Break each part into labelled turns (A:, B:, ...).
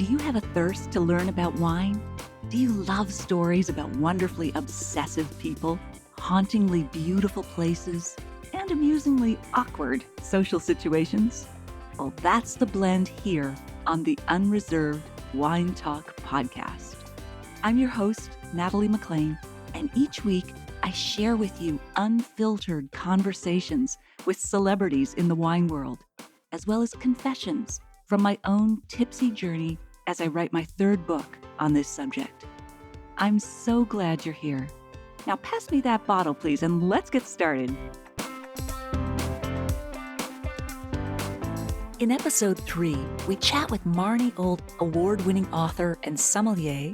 A: Do you have a thirst to learn about wine? Do you love stories about wonderfully obsessive people, hauntingly beautiful places, and amusingly awkward social situations? Well, that's the blend here on the Unreserved Wine Talk podcast. I'm your host, Natalie McLean, and each week I share with you unfiltered conversations with celebrities in the wine world, as well as confessions from my own tipsy journey as I write my third book on this subject. I'm so glad you're here. Now pass me that bottle, please, and let's get started. In episode 3, we chat with Marnie Old, award-winning author and sommelier,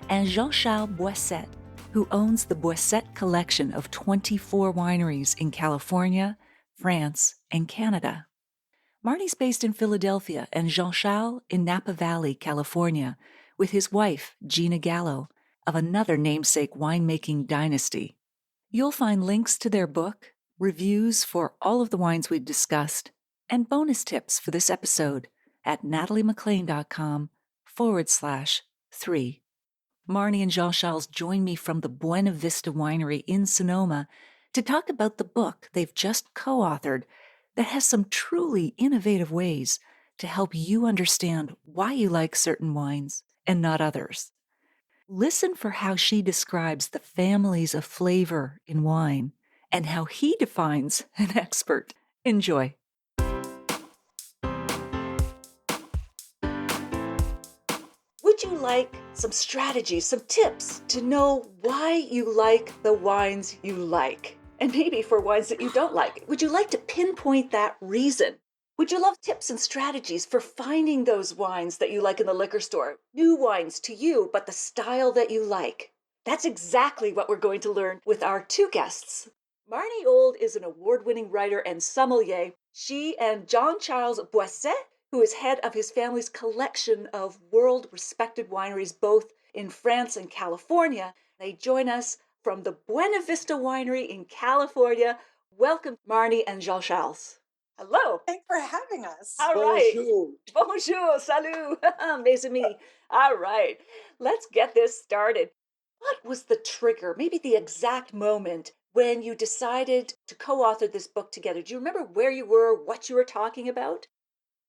A: and Jean-Charles Boisset, who owns the Boisset collection of 24 wineries in California, France, and Canada. Marnie's based in Philadelphia and Jean-Charles in Napa Valley, California, with his wife, Gina Gallo, of another namesake winemaking dynasty. You'll find links to their book, reviews for all of the wines we've discussed, and bonus tips for this episode at nataliemclean.com/3. Marnie and Jean-Charles join me from the Buena Vista Winery in Sonoma to talk about the book they've just co-authored that has some truly innovative ways to help you understand why you like certain wines and not others. Listen for how she describes the families of flavor in wine and how he defines an expert. Enjoy. Would you like some strategies, some tips to know why you like the wines you like? And maybe for wines that you don't like. Would you like to pinpoint that reason? Would you love tips and strategies for finding those wines that you like in the liquor store? New wines to you, but the style that you like. That's exactly what we're going to learn with our two guests. Marnie Old is an award-winning writer and sommelier. She and Jean-Charles Boisset, who is head of his family's collection of world-respected wineries, both in France and California. They join us from the Buena Vista Winery in California. Welcome, Marnie and Jean-Charles. Hello.
B: Thanks for having us.
A: All right.
C: Bonjour.
A: Bonjour, salut, mes amis. All right, let's get this started. What was the trigger, maybe the exact moment when you decided to co-author this book together? Do you remember where you were, what you were talking about?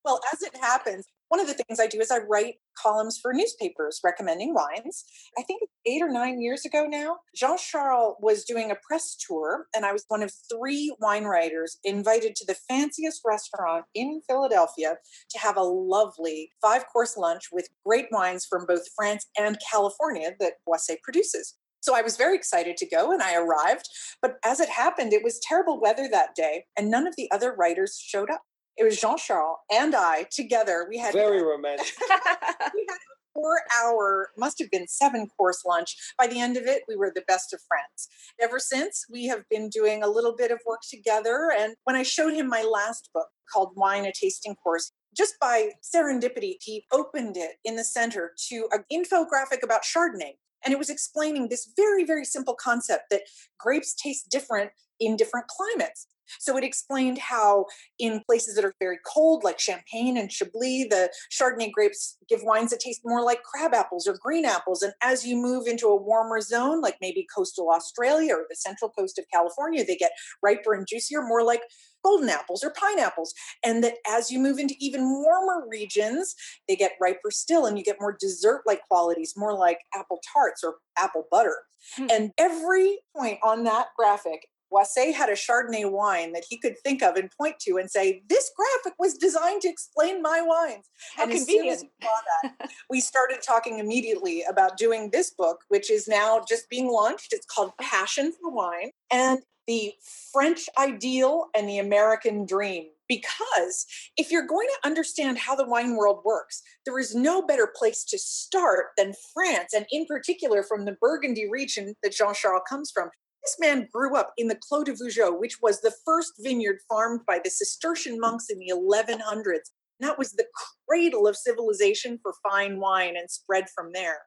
B: Well, as it happens, one of the things I do is I write columns for newspapers recommending wines. I think 8 or 9 years ago now, Jean-Charles was doing a press tour, and I was one of 3 wine writers invited to the fanciest restaurant in Philadelphia to have a lovely 5-course lunch with great wines from both France and California that Boisset produces. So I was very excited to go, and I arrived. But as it happened, it was terrible weather that day, and none of the other writers showed up. It was Jean-Charles and I together. We had
C: Very romantic.
B: we had a 4-hour, must have been 7-course lunch. By the end of it, we were the best of friends. Ever since, we have been doing a little bit of work together. And when I showed him my last book called Wine, a Tasting Course, just by serendipity, he opened it in the center to an infographic about Chardonnay. And it was explaining this very, very simple concept that grapes taste different in different climates. So it explained how in places that are very cold, like Champagne and Chablis, the Chardonnay grapes give wines that taste more like crab apples or green apples. And as you move into a warmer zone, like maybe coastal Australia or the central coast of California, they get riper and juicier, more like golden apples or pineapples. And that as you move into even warmer regions, they get riper still and you get more dessert-like qualities, more like apple tarts or apple butter. And every point on that graphic, Boisset had a Chardonnay wine that he could think of and point to and say, this graphic was designed to explain my wines.
A: How
B: and
A: convenient.
B: As soon as he saw that, we started talking immediately about doing this book, which is now just being launched. It's called Passion for Wine, and the French Ideal and the American Dream. Because if you're going to understand how the wine world works, there is no better place to start than France, and in particular from the Burgundy region that Jean-Charles comes from. This man grew up in the Clos de Vougeraie, which was the first vineyard farmed by the Cistercian monks in the 1100s. And that was the cradle of civilization for fine wine and spread from there.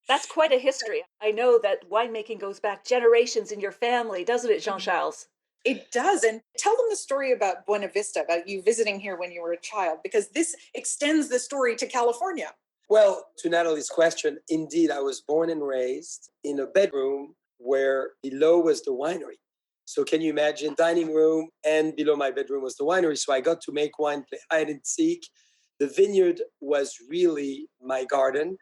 A: That's quite a history. I know that winemaking goes back generations in your family, doesn't it, Jean-Charles?
B: It does. And tell them the story about Buena Vista, about you visiting here when you were a child, because this extends the story to California.
C: Well, to Natalie's question, indeed, I was born and raised in a bedroom where below was the winery. So can you imagine dining room and below my bedroom was the winery. So I got to make wine, play hide and seek. The vineyard was really my garden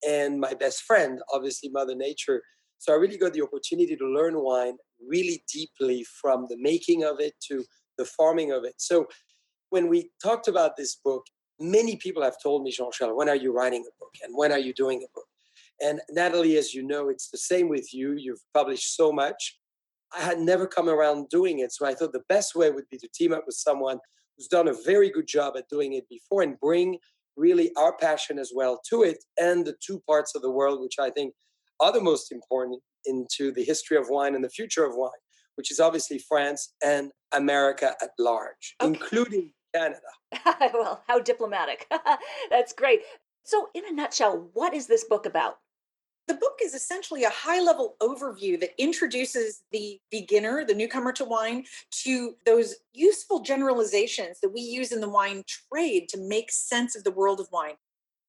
C: and my best friend, obviously Mother Nature. So I really got the opportunity to learn wine really deeply from the making of it to the farming of it. So when we talked about this book, many people have told me, Jean-Charles, when are you writing a book? And when are you doing a book? And Natalie, as you know, it's the same with you. You've published so much. I had never come around doing it. So I thought the best way would be to team up with someone who's done a very good job at doing it before and bring really our passion as well to it and the two parts of the world, which I think are the most important into the history of wine and the future of wine, which is obviously France and America at large,
A: Okay.
C: including Canada.
A: Well, how diplomatic. That's great. So, in a nutshell, what is this book about?
B: The book is essentially a high level overview that introduces the beginner, the newcomer to wine, to those useful generalizations that we use in the wine trade to make sense of the world of wine.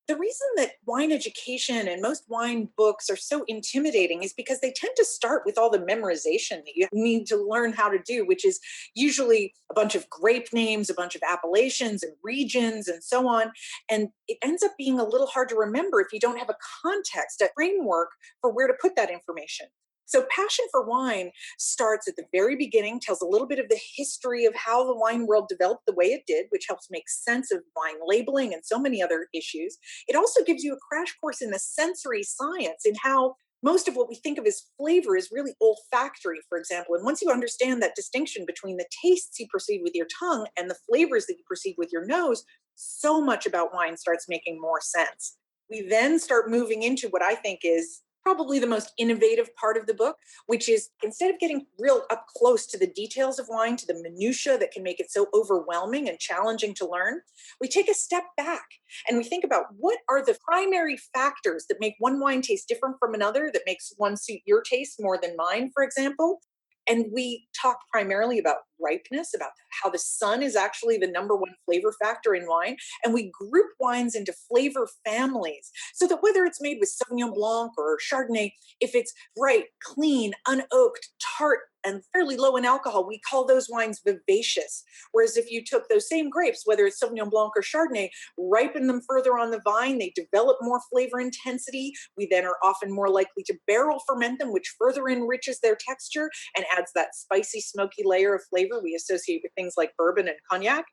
B: The reason that wine education and most wine books are so intimidating is because they tend to start with all the memorization that you need to learn how to do, which is usually a bunch of grape names, a bunch of appellations and regions and so on. And it ends up being a little hard to remember if you don't have a context, a framework for where to put that information. So, Passion for Wine starts at the very beginning, tells a little bit of the history of how the wine world developed the way it did, which helps make sense of wine labeling and so many other issues. It also gives you a crash course in the sensory science in how most of what we think of as flavor is really olfactory, for example. And once you understand that distinction between the tastes you perceive with your tongue and the flavors that you perceive with your nose, so much about wine starts making more sense. We then start moving into what I think is probably the most innovative part of the book, which is instead of getting real up close to the details of wine, to the minutia that can make it so overwhelming and challenging to learn, we take a step back and we think about what are the primary factors that make one wine taste different from another, that makes one suit your taste more than mine, for example. And we talk primarily about ripeness, about how the sun is actually the number one flavor factor in wine. And we group wines into flavor families so that whether it's made with Sauvignon Blanc or Chardonnay, if it's bright, clean, unoaked, tart, and fairly low in alcohol, we call those wines vivacious. Whereas if you took those same grapes, whether it's Sauvignon Blanc or Chardonnay, ripen them further on the vine, they develop more flavor intensity. We then are often more likely to barrel ferment them, which further enriches their texture and adds that spicy, smoky layer of flavor we associate with things like bourbon and cognac.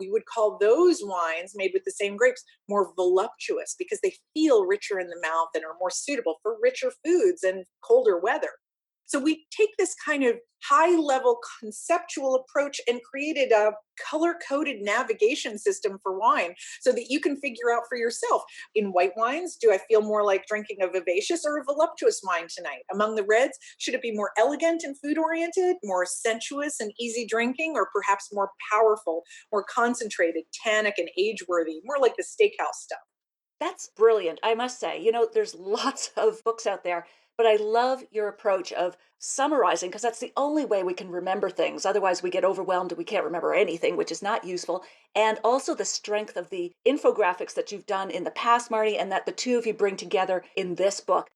B: We would call those wines made with the same grapes more voluptuous because they feel richer in the mouth and are more suitable for richer foods and colder weather. So we take this kind of high level conceptual approach and created a color coded navigation system for wine so that you can figure out for yourself, in white wines, do I feel more like drinking a vivacious or a voluptuous wine tonight? Among the reds, should it be more elegant and food oriented, more sensuous and easy drinking, or perhaps more powerful, more concentrated, tannic and age worthy, more like the steakhouse stuff?
A: That's brilliant, I must say. There's lots of books out there, but I love your approach of summarizing because that's the only way we can remember things. Otherwise, we get overwhelmed and we can't remember anything, which is not useful. And also the strength of the infographics that you've done in the past, Marnie, and that the two of you bring together in this book.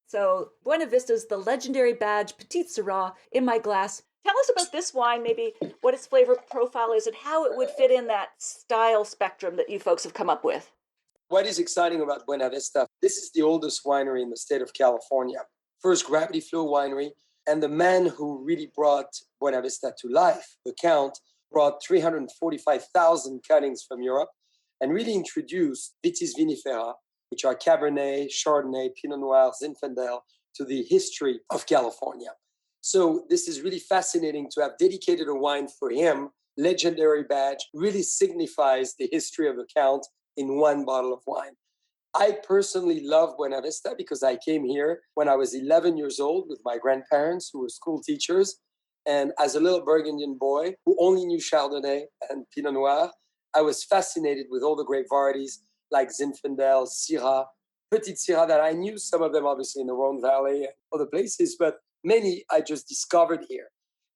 A: So, Buena Vista's The Legendary Badge Petite Syrah in my glass. Tell us about this wine, maybe what its flavor profile is and how it would fit in that style spectrum that you folks have come up with.
C: What is exciting about Buena Vista, this is the oldest winery in the state of California. First gravity flow winery. And the man who really brought Buena Vista to life, the Count, brought 345,000 cuttings from Europe and really introduced Vitis vinifera, which are Cabernet, Chardonnay, Pinot Noir, Zinfandel, to the history of California. So this is really fascinating to have dedicated a wine for him. Legendary Badge really signifies the history of the Count in one bottle of wine. I personally love Buena Vista because I came here when I was 11 years old with my grandparents who were school teachers. And as a little Burgundian boy who only knew Chardonnay and Pinot Noir, I was fascinated with all the grape varieties like Zinfandel, Syrah, Petite Syrah that I knew some of them obviously in the Rhone Valley and other places, but many I just discovered here.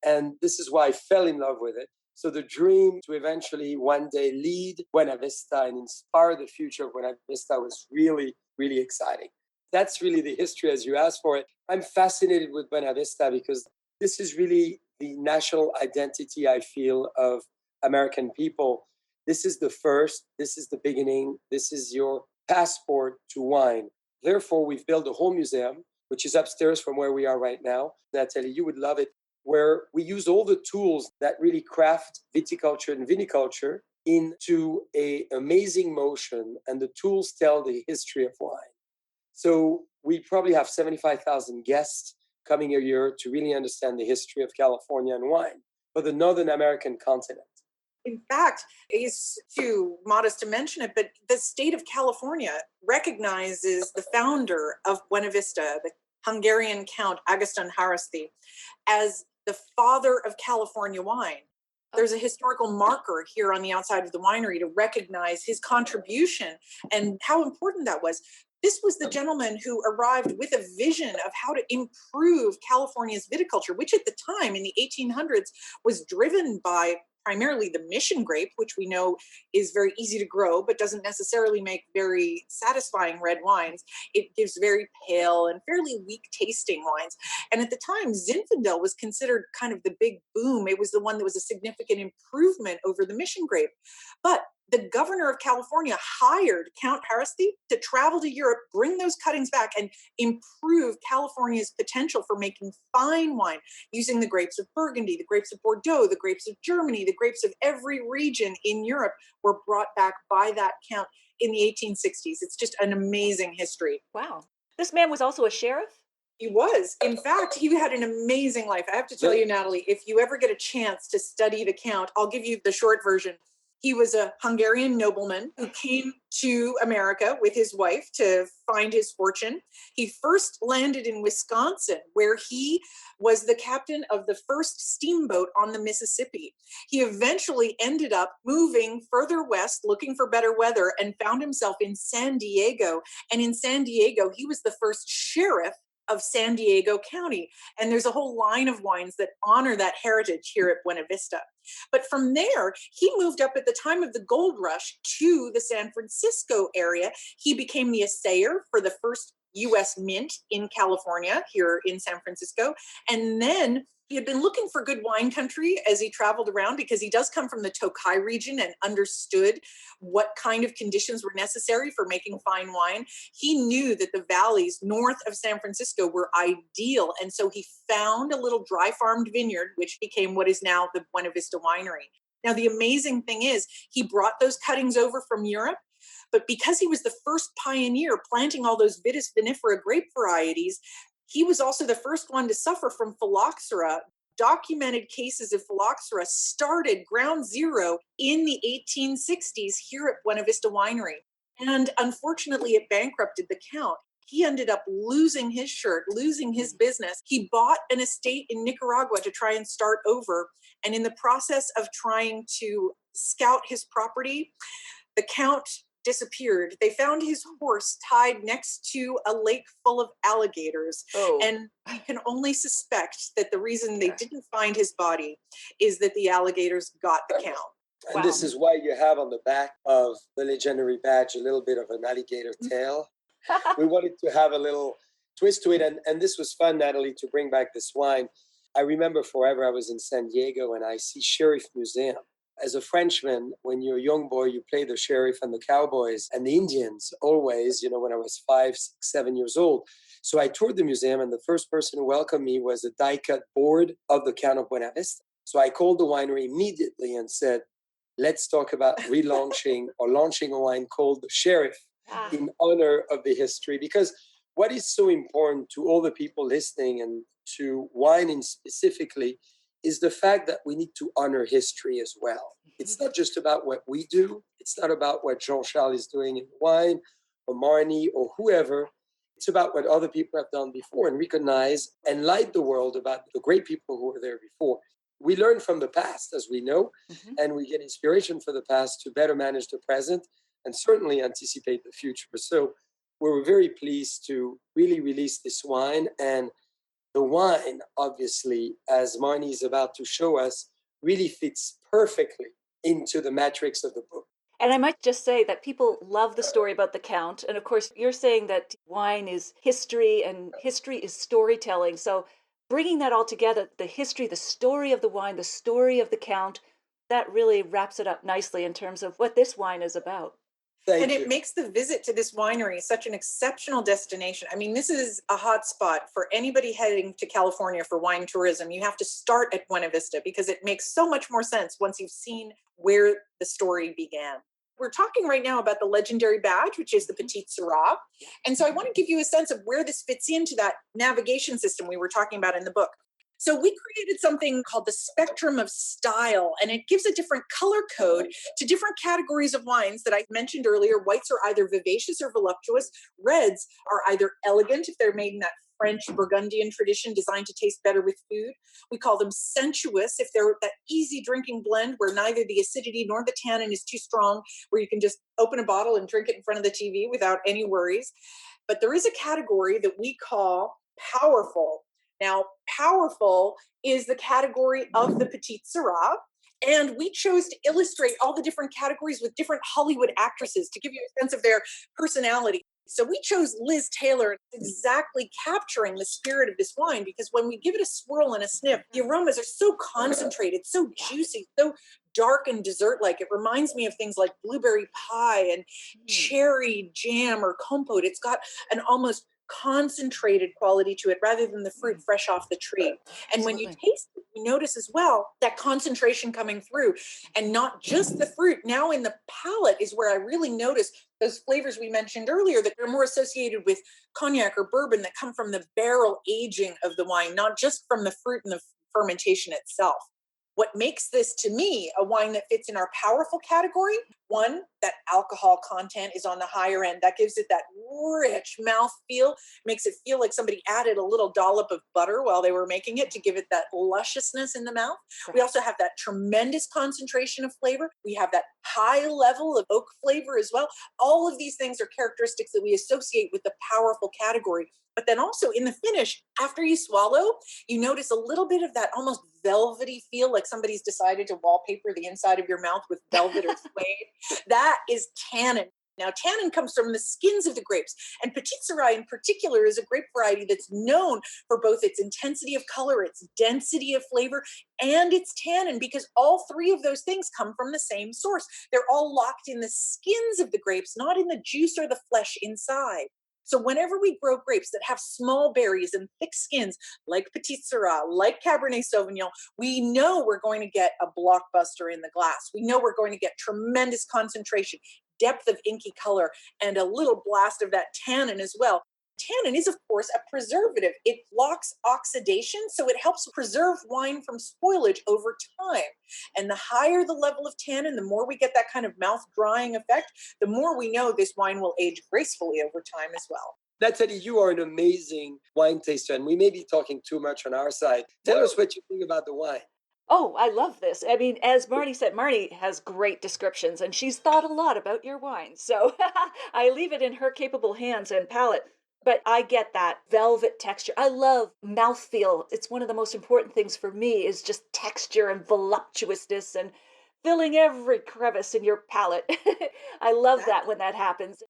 C: And this is why I fell in love with it. So the dream to eventually one day lead Buena Vista and inspire the future of Buena Vista was really, really exciting. That's really the history as you asked for it. I'm fascinated with Buena Vista because this is really the national identity, I feel, of American people. This is the first, this is the beginning, this is your passport to wine. Therefore, we've built a whole museum, which is upstairs from where we are right now. Natalie, you would love it, where we use all the tools that really craft viticulture and viniculture into an amazing motion, and the tools tell the history of wine. So we probably have 75,000 guests coming a year to really understand the history of California and wine for the Northern American continent.
B: In fact, it's too modest to mention it, but the state of California recognizes the founder of Buena Vista, the Hungarian Count Agustin Haraszti, as the father of California wine. There's a historical marker here on the outside of the winery to recognize his contribution and how important that was. This was the gentleman who arrived with a vision of how to improve California's viticulture, which at the time in the 1800s was driven by primarily the mission grape, which we know is very easy to grow, but doesn't necessarily make very satisfying red wines. It gives very pale and fairly weak tasting wines. And at the time, Zinfandel was considered kind of the big boom. It was the one that was a significant improvement over the mission grape. But the governor of California hired Count Haraszti to travel to Europe, bring those cuttings back, and improve California's potential for making fine wine using the grapes of Burgundy, the grapes of Bordeaux, the grapes of Germany, the grapes of every region in Europe were brought back by that count in the 1860s. It's just an amazing history.
A: Wow. This man was also a sheriff?
B: He was. In fact, he had an amazing life. I have to tell you, Natalie, if you ever get a chance to study the count, I'll give you the short version. He was a Hungarian nobleman who came to America with his wife to find his fortune. He first landed in Wisconsin, where he was the captain of the first steamboat on the Mississippi. He eventually ended up moving further west, looking for better weather, and found himself in San Diego. And in San Diego, he was the first sheriff of San Diego County. And there's a whole line of wines that honor that heritage here at Buena Vista. But from there, he moved up at the time of the gold rush to the San Francisco area. He became the assayer for the first U.S. mint in California, here in San Francisco. And then he had been looking for good wine country as he traveled around, because he does come from the Tokai region and understood what kind of conditions were necessary for making fine wine. He knew that the valleys north of San Francisco were ideal. And so he found a little dry farmed vineyard, which became what is now the Buena Vista Winery. Now, the amazing thing is he brought those cuttings over from Europe. But because he was the first pioneer planting all those Vitis vinifera grape varieties, he was also the first one to suffer from phylloxera. Documented cases of phylloxera started ground zero in the 1860s here at Buena Vista Winery. And unfortunately, it bankrupted the Count. He ended up losing his shirt, losing his business. He bought an estate in Nicaragua to try and start over. And in the process of trying to scout his property, the Count disappeared. They found his horse tied next to a lake full of alligators.
A: Oh.
B: And we can only suspect that the reason they didn't find his body is that the alligators got the Count.
C: And this is why you have on the back of the legendary badge a little bit of an alligator tail. We wanted to have a little twist to it. And this was fun, Natalie, to bring back this wine. I remember forever I was in San Diego and I see Sheriff Museum. As a Frenchman, when you're a young boy, you play the sheriff and the cowboys and the Indians always, when I was 5, 6, 7 years old. So I toured the museum, and the first person who welcomed me was a die-cut board of the Count of Buena Vista. So I called the winery immediately and said, let's talk about relaunching or launching a wine called the Sheriff in honor of the history. Because what is so important to all the people listening and to wine specifically is the fact that we need to honor history as well. It's not just about what we do. It's not about what Jean-Charles is doing in wine or Marnie or whoever. It's about what other people have done before and recognize and light the world about the great people who were there before. We learn from the past, as we know, and we get inspiration for the past to better manage the present and certainly anticipate the future. So we're very pleased to really release this wine. And the wine, obviously, as Marnie is about to show us, really fits perfectly into the matrix of the book.
A: And I might just say that people love the story about the Count. And of course, you're saying that wine is history and history is storytelling. So bringing that all together, the history, the story of the wine, the story of the Count, that really wraps it up nicely in terms of what this wine is about.
B: And
C: Thank
B: it
C: you.
B: makes the visit to this winery such an exceptional destination. I mean, this is a hot spot for anybody heading to California for wine tourism. You have to start at Buena Vista because it makes so much more sense once you've seen where the story began. We're talking right now about the legendary badge, which is the Petite Syrah. And so I want to give you a sense of where this fits into that navigation system we were talking about in the book. So we created something called the spectrum of style, and it gives a different color code to different categories of wines that I mentioned earlier. Whites are either vivacious or voluptuous. Reds are either elegant if they're made in that French Burgundian tradition designed to taste better with food. We call them sensuous if they're that easy drinking blend where neither the acidity nor the tannin is too strong, where you can just open a bottle and drink it in front of the TV without any worries. But there is a category that we call powerful. Now, powerful is the category of the Petite Syrah. And we chose to illustrate all the different categories with different Hollywood actresses to give you a sense of their personality. So we chose Liz Taylor, exactly capturing the spirit of this wine, because when we give it a swirl and a sniff, the aromas are so concentrated, so juicy, so dark and dessert-like. It reminds me of things like blueberry pie and cherry jam or compote. It's got an almost concentrated quality to it rather than the fruit fresh off the tree. And when you
A: Absolutely.
B: taste it, you notice as well that concentration coming through, and not just the fruit. Now in the palate is where I really notice those flavors we mentioned earlier that are more associated with cognac or bourbon that come from the barrel aging of the wine, not just from the fruit and the fermentation itself. What makes this, to me, a wine that fits in our powerful category? One, that alcohol content is on the higher end. That gives it that rich mouth feel, makes it feel like somebody added a little dollop of butter while they were making it to give it that lusciousness in the mouth. We also have that tremendous concentration of flavor. We have that high level of oak flavor as well. All of these things are characteristics that we associate with the powerful category. But then also in the finish, after you swallow, you notice a little bit of that almost velvety feel, like somebody's decided to wallpaper the inside of your mouth with velvet or suede. That is tannin. Now, tannin comes from the skins of the grapes, and Petite Syrah in particular is a grape variety that's known for both its intensity of color, its density of flavor, and its tannin, because all three of those things come from the same source. They're all locked in the skins of the grapes, not in the juice or the flesh inside. So whenever we grow grapes that have small berries and thick skins, like Petite Syrah, like Cabernet Sauvignon, we know we're going to get a blockbuster in the glass. We know we're going to get tremendous concentration, depth of inky color, and a little blast of that tannin as well. Tannin is, of course, a preservative. It blocks oxidation, so it helps preserve wine from spoilage over time. And the higher the level of tannin, the more we get that kind of mouth drying effect, the more we know this wine will age gracefully over time as well.
C: Natalie, you are an amazing wine taster, and we may be talking too much on our side. Tell us what you think about the wine.
A: Oh, I love this. I mean, as Marnie said, Marnie has great descriptions and she's thought a lot about your wine. So I leave it in her capable hands and palate. But I get that velvet texture. I love mouthfeel. It's one of the most important things for me is just texture and voluptuousness and filling every crevice in your palate. I love that when that happens.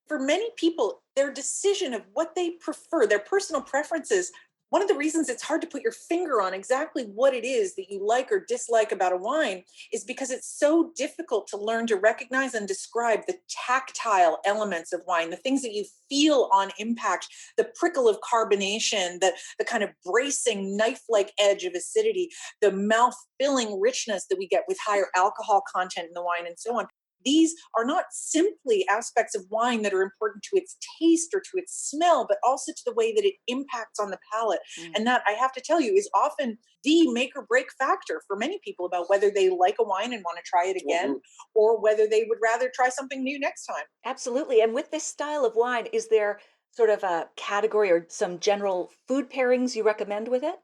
B: For many people, their decision of what they prefer, their personal preferences, one of the reasons it's hard to put your finger on exactly what it is that you like or dislike about a wine is because it's so difficult to learn to recognize and describe the tactile elements of wine, the things that you feel on impact, the prickle of carbonation, the kind of bracing knife-like edge of acidity, the mouth-filling richness that we get with higher alcohol content in the wine, and so on. These are not simply aspects of wine that are important to its taste or to its smell, but also to the way that it impacts on the palate. And that, I have to tell you, is often the make or break factor for many people about whether they like a wine and want to try it again, or whether they would rather try something new next time.
A: Absolutely. And with this style of wine, is there sort of a category or some general food pairings you recommend with it?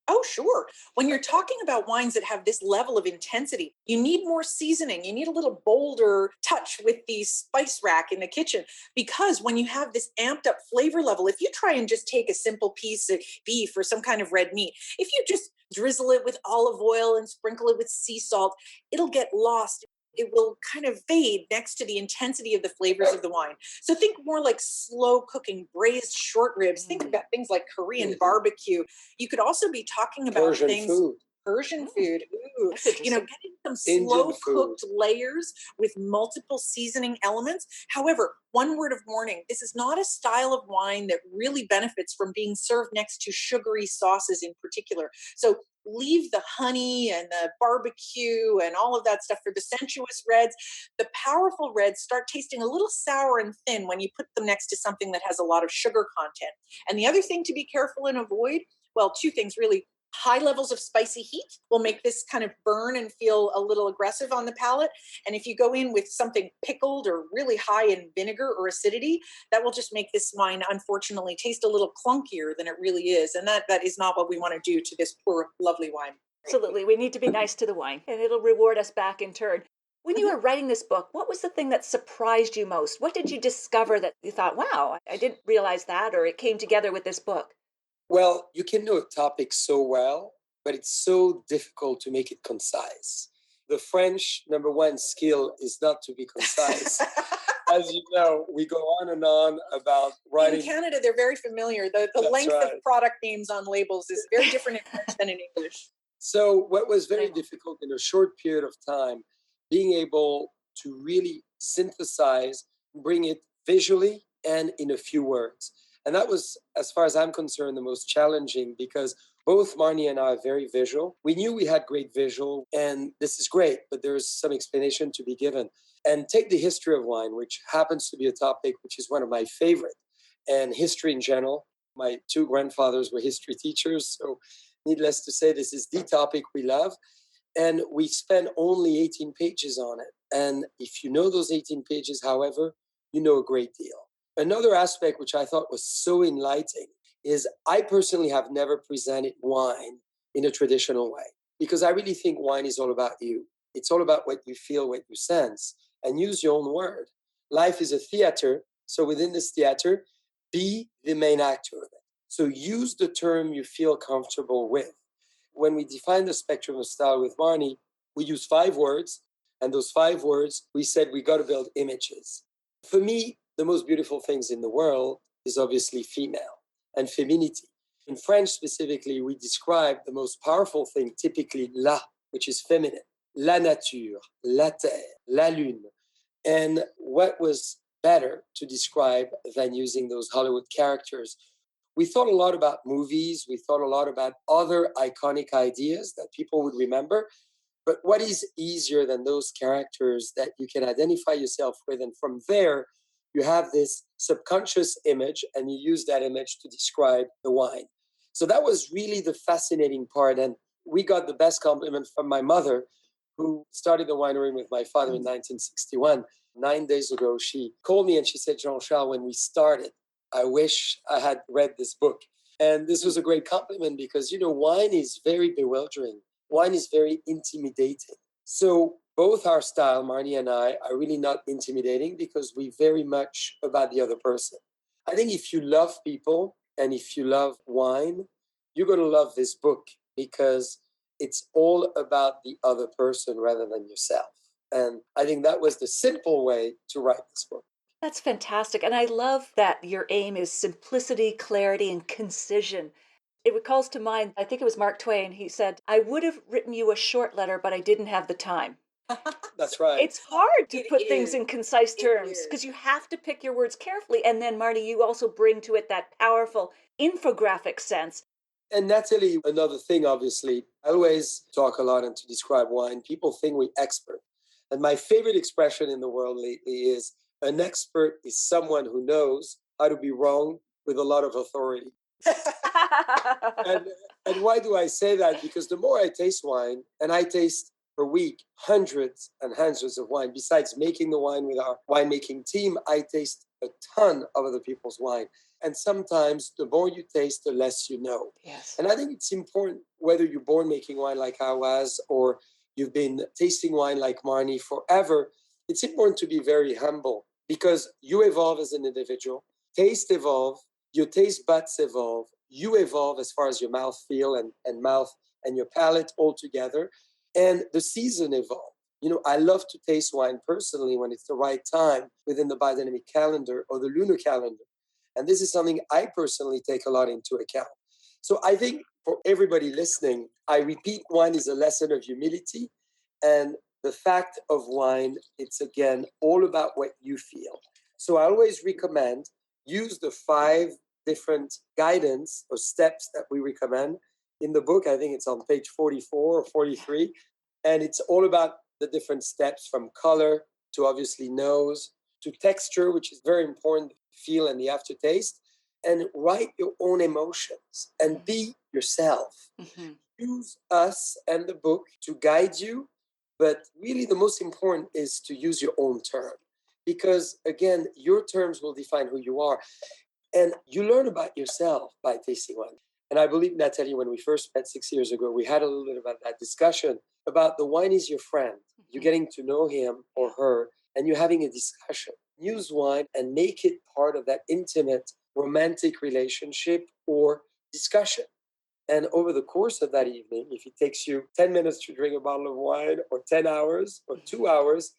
B: Oh, sure. When you're talking about wines that have this level of intensity, you need more seasoning. You need a little bolder touch with the spice rack in the kitchen because when you have this amped up flavor level, if you try and just take a simple piece of beef or some kind of red meat, if you just drizzle it with olive oil and sprinkle it with sea salt, it'll get lost. It will kind of fade next to the intensity of the flavors of the wine. So think more like slow cooking, braised short ribs. Think about things like Korean barbecue. You could also be talking about
C: Persian
B: things.
C: food.
B: Persian food. Ooh,
A: That's interesting.
B: getting some
C: Indian
B: slow cooked layers with multiple seasoning elements. However, one word of warning, this is not a style of wine that really benefits from being served next to sugary sauces in particular. So leave the honey and the barbecue and all of that stuff for the sensuous reds. The powerful reds start tasting a little sour and thin when you put them next to something that has a lot of sugar content. And the other thing to be careful and avoid, well, two things really. High levels of spicy heat will make this kind of burn and feel a little aggressive on the palate. And if you go in with something pickled or really high in vinegar or acidity, that will just make this wine, unfortunately, taste a little clunkier than it really is. And that is not what we want to do to this poor, lovely wine.
A: Absolutely. We need to be nice to the wine, and it'll reward us back in turn. When you were writing this book, what was the thing that surprised you most? What did you discover that you thought, wow, I didn't realize that, or it came together with this book?
C: Well, you can know a topic so well, but it's so difficult to make it concise. The French number one skill is not to be concise. As you know, we go on and on about writing.
B: In Canada, they're very familiar. The length of product names on labels is very different in French than in English.
C: So what was very difficult in a short period of time, being able to really synthesize, bring it visually and in a few words. And that was, as far as I'm concerned, the most challenging because both Marnie and I are very visual. We knew we had great visual, and this is great, but there's some explanation to be given. And take the history of wine, which happens to be a topic which is one of my favorite, and history in general. My two grandfathers were history teachers, so needless to say, this is the topic we love. And we spent only 18 pages on it. And if you know those 18 pages, however, you know a great deal. Another aspect which I thought was so enlightening is I personally have never presented wine in a traditional way because I really think wine is all about you. It's all about what you feel, what you sense, and use your own word. Life is a theater. So within this theater, be the main actor of it. So use the term you feel comfortable with. When we define the spectrum of style with Marnie, we use 5 words. And those 5 words, we said we got to build images. For me, the most beautiful things in the world is obviously female and femininity. In French specifically, we describe the most powerful thing, typically la, which is feminine, la nature, la terre, la lune. And what was better to describe than using those Hollywood characters? We thought a lot about movies. We thought a lot about other iconic ideas that people would remember. But what is easier than those characters that you can identify yourself with? And from there, you have this subconscious image and you use that image to describe the wine. So that was really the fascinating part. And we got the best compliment from my mother, who started the winery with my father in 1961. 9 days ago, she called me and she said, Jean-Charles, when we started, I wish I had read this book. And this was a great compliment because, wine is very bewildering. Wine is very intimidating. So both our style, Marnie and I, are really not intimidating because we very much about the other person. I think if you love people and if you love wine, you're going to love this book because it's all about the other person rather than yourself. And I think that was the simple way to write this book.
A: That's fantastic. And I love that your aim is simplicity, clarity, and concision. It recalls to mind, I think it was Mark Twain. He said, I would have written you a short letter, but I didn't have the time.
C: That's right.
A: It's hard to put things in concise terms because you have to pick your words carefully. And then, Marnie, you also bring to it that powerful infographic sense.
C: And Natalie, another thing, obviously, I always talk a lot and to describe wine. People think we're expert. And my favorite expression in the world lately is an expert is someone who knows how to be wrong with a lot of authority. and why do I say that? Because the more I taste wine, and I taste per week hundreds and hundreds of wine, besides making the wine with our winemaking team, I taste a ton of other people's wine. And sometimes the more you taste, the less you know.
A: Yes.
C: And I think it's important, whether you're born making wine like I was, or you've been tasting wine like Marnie forever, it's important to be very humble because you evolve as an individual, taste evolve, your taste buds evolve, you evolve as far as your mouth feel and mouth and your palate all together, and the season evolve. You know, I love to taste wine personally when it's the right time within the biodynamic calendar or the lunar calendar. And this is something I personally take a lot into account. So I think for everybody listening, I repeat, wine is a lesson of humility. And the fact of wine, it's again all about what you feel. So I always recommend use the 5 different guidance or steps that we recommend in the book. I think it's on page 44 or 43. And it's all about the different steps from color to obviously nose to texture, which is very important, feel and the aftertaste. And write your own emotions and be yourself.
A: Mm-hmm.
C: Use us and the book to guide you. But really, the most important is to use your own term. Because again, your terms will define who you are. And you learn about yourself by tasting wine. And I believe, Natalie, when we first met 6 years ago, we had a little bit about that discussion about the wine is your friend. You're getting to know him or her, and you're having a discussion. Use wine and make it part of that intimate, romantic relationship or discussion. And over the course of that evening, if it takes you 10 minutes to drink a bottle of wine, or 10 hours, or 2 hours,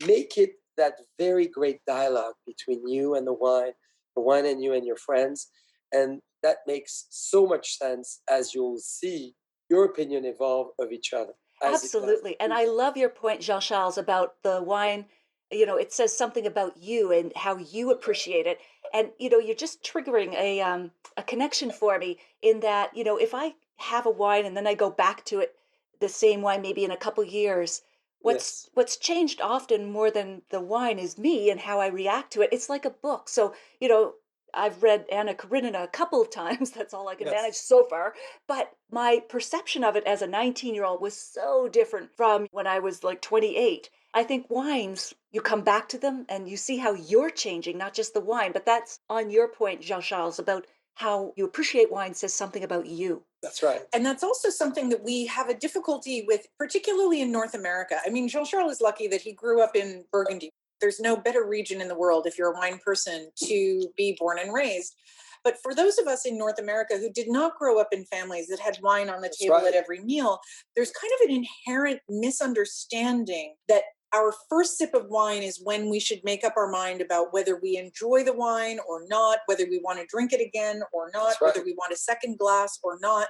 C: make it that very great dialogue between you and the wine and you and your friends. And that makes so much sense as you'll see your opinion evolve of each other. As it does.
A: Absolutely. And I love your point, Jean-Charles, about the wine. You know, it says something about you and how you appreciate it. And, you know, you're just triggering a connection for me in that, you know, if I have a wine and then I go back to it, the same wine, maybe in a couple years,
C: Yes.
A: what's changed often more than the wine is me and how I react to it. It's like a book. So, you know, I've read Anna Karenina a couple of times. That's all I can manage
C: Yes.
A: so far. But my perception of it as a 19-year-old was so different from when I was like 28. I think wines, you come back to them and you see how you're changing, not just the wine. But that's on your point, Jean-Charles, about how you appreciate wine says something about you.
C: That's right.
B: And that's also something that we have a difficulty with, particularly in North America. I mean, Jean-Charles is lucky that he grew up in Burgundy. There's no better region in the world, if you're a wine person, to be born and raised. But for those of us in North America who did not grow up in families that had wine on the
C: That's
B: table
C: right.
B: at every meal, there's kind of an inherent misunderstanding that our first sip of wine is when we should make up our mind about whether we enjoy the wine or not, whether we want to drink it again or not,
C: That's right.
B: whether we want a second glass or not.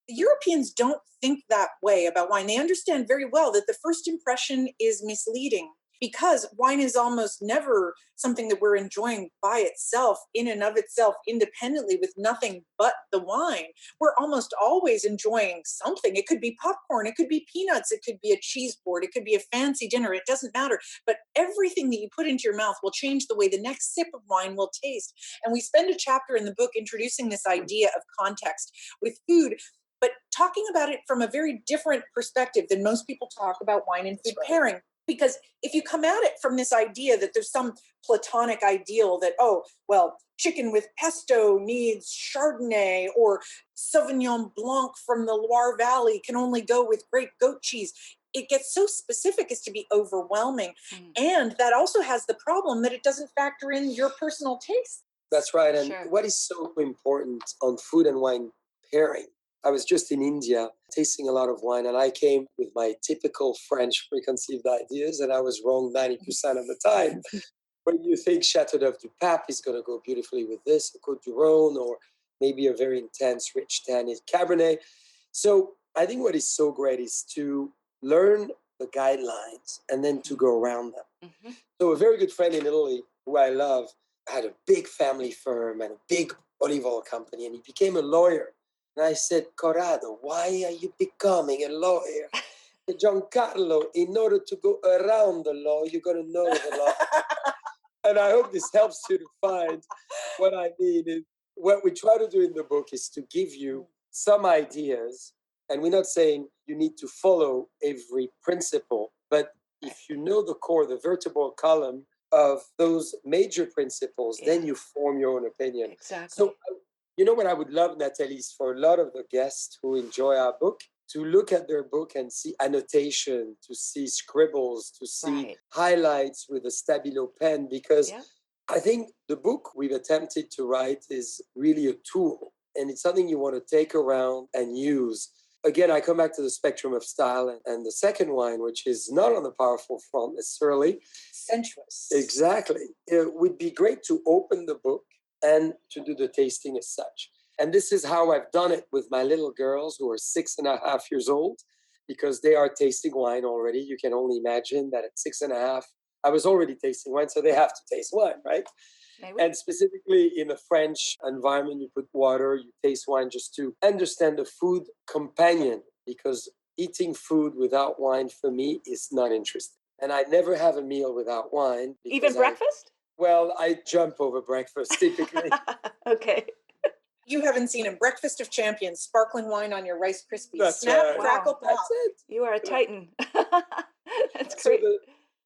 B: The Europeans don't think that way about wine. They understand very well that the first impression is misleading because wine is almost never something that we're enjoying by itself, in and of itself, independently, with nothing but the wine. We're almost always enjoying something. It could be popcorn, it could be peanuts, it could be a cheese board, it could be a fancy dinner. It doesn't matter. But everything that you put into your mouth will change the way the next sip of wine will taste. And we spend a chapter in the book introducing this idea of context with food, but talking about it from a very different perspective than most people talk about wine and food pairing. Because if you come at it from this idea that there's some platonic ideal that, oh, well, chicken with pesto needs Chardonnay, or Sauvignon Blanc from the Loire Valley can only go with great goat cheese, it gets so specific as to be overwhelming. And that also has the problem that it doesn't factor in your personal taste.
C: That's right. And
A: Sure.
C: what is so important on food and wine pairing? I was just in India tasting a lot of wine, and I came with my typical French preconceived ideas, and I was wrong 90% of the time. When you think Chateauneuf du Pape is going to go beautifully with this, or Côte du Rhône, or maybe a very intense, rich tannin Cabernet. So I think what is so great is to learn the guidelines and then to go around them.
A: Mm-hmm.
C: So a very good friend in Italy, who I love, had a big family firm and a big olive oil company, and he became a lawyer. And I said, Corrado, why are you becoming a lawyer? Giancarlo, in order to go around the law, you're going to know the law. And I hope this helps you to find what I mean. What we try to do in the book is to give you some ideas. And we're not saying you need to follow every principle, but if you know the core, the vertebral column of those major principles,
A: Yeah.
C: then you form your own opinion.
A: Exactly.
C: So, you know what I would love, Natalie, is for a lot of the guests who enjoy our book to look at their book and see annotation, to see scribbles, to see
A: Right.
C: highlights with a Stabilo pen, because
A: Yeah.
C: I think the book we've attempted to write is really a tool, and it's something you want to take around and use. Again, I come back to the spectrum of style and the second wine, which is not on the powerful front necessarily.
B: Sensuous.
C: Exactly. It would be great to open the book and to do the tasting as such. And this is how I've done it with my little girls who are 6.5 years old, because they are tasting wine already. You can only imagine that at 6.5, I was already tasting wine, so they have to taste wine, right?
A: Maybe.
C: And specifically in the French environment, you put water, you taste wine just to understand the food companion, because eating food without wine for me is not interesting. And I never have a meal without wine.
A: Even breakfast?
C: I jump over breakfast typically.
A: Okay.
B: You haven't seen a breakfast of champions, sparkling wine on your Rice Krispies.
C: That's
B: Snap,
C: right.
B: crackle, pop.
C: That's it.
A: You are a titan. That's
C: So
A: great.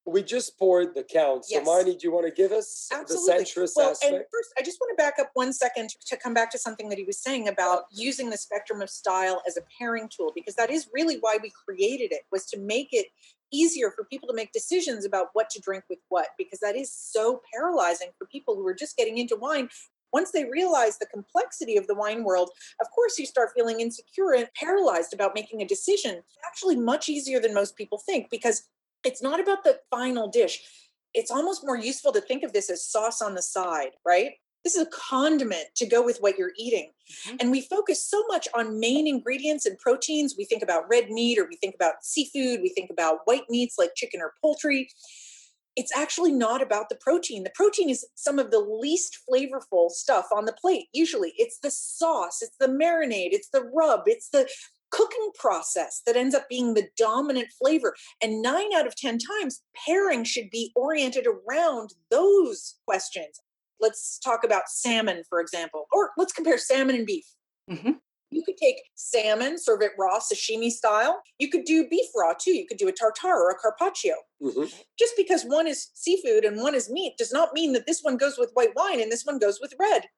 C: we just poured the count. So
B: Yes.
C: Marnie, do you want to give us
B: Absolutely.
C: the sensuous
B: Well,
C: aspect?
B: and first, I just want to back up 1 second to come back to something that he was saying about using the spectrum of style as a pairing tool, because that is really why we created it, was to make it easier for people to make decisions about what to drink with what, because that is so paralyzing for people who are just getting into wine. Once they realize the complexity of the wine world, of course, you start feeling insecure and paralyzed about making a decision. It's actually much easier than most people think, because it's not about the final dish. It's almost more useful to think of this as sauce on the side, right? This is a condiment to go with what you're eating.
A: Mhm.
B: And we focus so much on main ingredients and proteins. We think about red meat, or we think about seafood. We think about white meats like chicken or poultry. It's actually not about the protein. The protein is some of the least flavorful stuff on the plate. Usually it's the sauce, it's the marinade, it's the rub, it's the cooking process that ends up being the dominant flavor. And 9 out of 10 times, pairing should be oriented around those questions. Let's talk about salmon, for example, or let's compare salmon and beef.
A: Mhm.
B: You could take salmon, serve it raw, sashimi style. You could do beef raw too. You could do a tartare or a carpaccio.
C: Mhm.
B: Just because one is seafood and one is meat does not mean that this one goes with white wine and this one goes with red.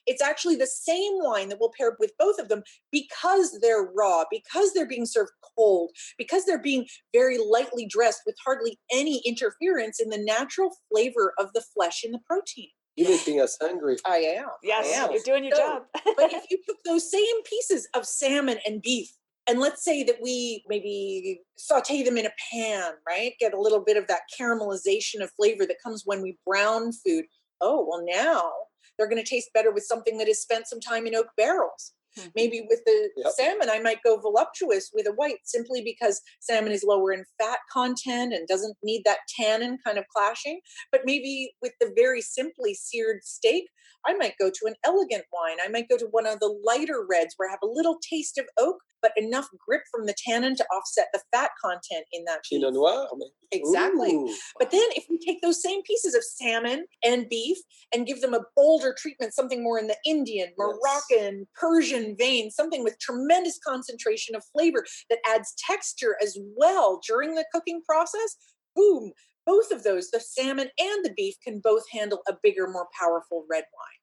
B: It's actually the same wine that will pair with both of them, because they're raw, because they're being served cold, because they're being very lightly dressed with hardly any interference in the natural flavor of the flesh and the protein.
C: You're making us hungry.
B: I am.
A: Yes,
B: I am.
A: you're doing your
B: So,
A: job.
B: But if you took those same pieces of salmon and beef, and let's say that we maybe saute them in a pan, right? Get a little bit of that caramelization of flavor that comes when we brown food. Oh, well, now they're going to taste better with something that has spent some time in oak barrels.
A: Mhm.
B: Maybe with the
C: Yep.
B: salmon, I might go voluptuous with a white, simply because salmon is lower in fat content and doesn't need that tannin kind of clashing. But maybe with the very simply seared steak, I might go to an elegant wine. I might go to one of the lighter reds where I have a little taste of oak, but enough grip from the tannin to offset the fat content in that beef.
C: Pinot Noir.
B: Exactly.
C: Ooh.
B: But then if we take those same pieces of salmon and beef and give them a bolder treatment, something more in the Indian, Moroccan, Persian vein, something with tremendous concentration of flavor that adds texture as well during the cooking process, boom, both of those, the salmon and the beef, can both handle a bigger, more powerful red wine.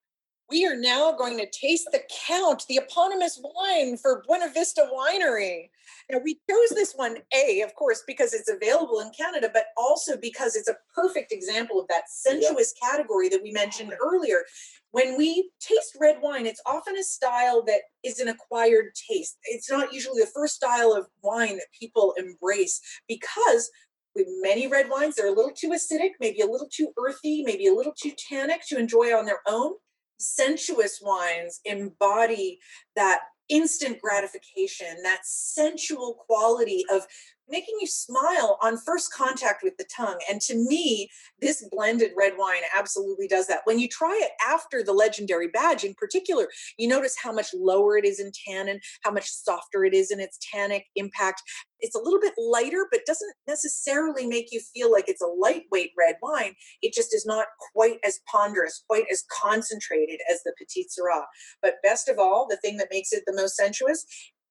B: We are now going to taste the Count, the eponymous wine for Buena Vista Winery. Now, we chose this one, of course, because it's available in Canada, but also because it's a perfect example of that sensuous category that we mentioned earlier. When we taste red wine, it's often a style that is an acquired taste. It's not usually the first style of wine that people embrace, because with many red wines, they're a little too acidic, maybe a little too earthy, maybe a little too tannic to enjoy on their own. Sensuous wines embody that instant gratification, that sensual quality of making you smile on first contact with the tongue. And to me, this blended red wine absolutely does that. When you try it after the legendary badge in particular, you notice how much lower it is in tannin, how much softer it is in its tannic impact. It's a little bit lighter, but doesn't necessarily make you feel like it's a lightweight red wine. It just is not quite as ponderous, quite as concentrated as the Petit Syrah. But best of all, the thing that makes it the most sensuous,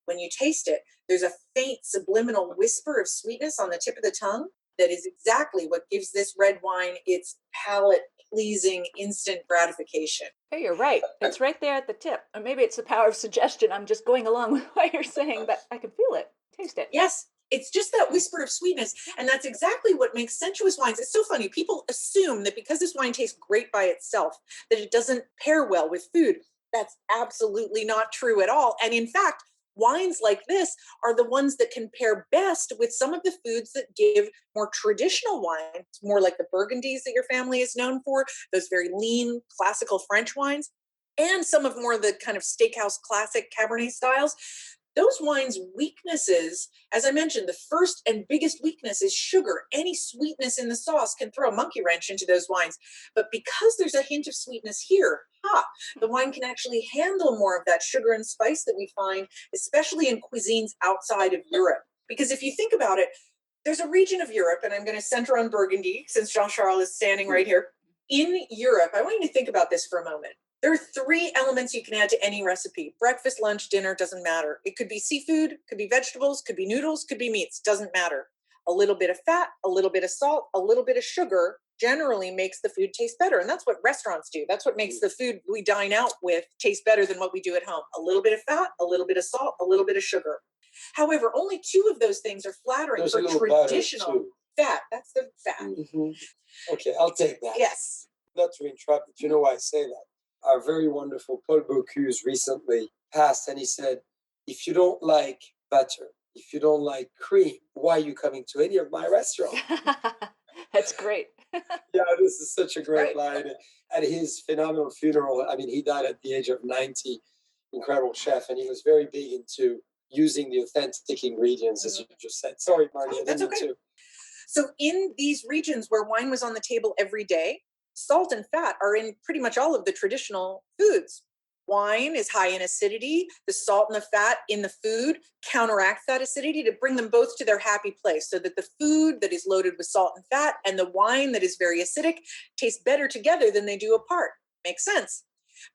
B: when you taste it, there's a faint subliminal whisper of sweetness on the tip of the tongue. that is exactly what gives this red wine its palate-pleasing instant gratification.
A: Hey, you're right. It's right there at the tip. Or maybe it's the power of suggestion. I'm just going along with what you're saying, but I can feel it, taste it.
B: Yes, it's just that whisper of sweetness. And that's exactly what makes sensuous wines. It's so funny. People assume that because this wine tastes great by itself, that it doesn't pair well with food. That's absolutely not true at all. And in fact, wines like this are the ones that can pair best with some of the foods that give more traditional wines, more like the Burgundies that your family is known for, those very lean classical French wines, and some of more of the kind of steakhouse classic Cabernet styles. Those wines' weaknesses, as I mentioned, the first and biggest weakness is sugar. Any sweetness in the sauce can throw a monkey wrench into those wines. But because there's a hint of sweetness here, the wine can actually handle more of that sugar and spice that we find, especially in cuisines outside of Europe. Because if you think about it, there's a region of Europe, and I'm going to center on Burgundy since Jean-Charles is standing right here. In Europe, I want you to think about this for a moment. There are 3 elements you can add to any recipe. Breakfast, lunch, dinner, doesn't matter. It could be seafood, could be vegetables, could be noodles, could be meats, doesn't matter. A little bit of fat, a little bit of salt, a little bit of sugar generally makes the food taste better. And that's what restaurants do. That's what makes the food we dine out with taste better than what we do at home. A little bit of fat, a little bit of salt, a little bit of sugar. However, only 2 of those things are flattering for traditional fat. That's the fat.
C: Mm-hmm. Okay, I'll take that.
B: Yes.
C: Not to interrupt, but you know why I say that? Our very wonderful Paul Bocuse recently passed, and he said, if you don't like butter, if you don't like cream, why are you coming to any of my restaurants?
A: That's great.
C: Yeah, this is such a great line. At his phenomenal funeral, I mean, he died at the age of 90, incredible chef, and he was very big into using the authentic ingredients, as you just said. Sorry, Marnie,
B: That's okay. So in these regions where wine was on the table every day, salt and fat are in pretty much all of the traditional foods. Wine is high in acidity. The salt and the fat in the food counteract that acidity to bring them both to their happy place so that the food that is loaded with salt and fat and the wine that is very acidic taste better together than they do apart. Makes sense.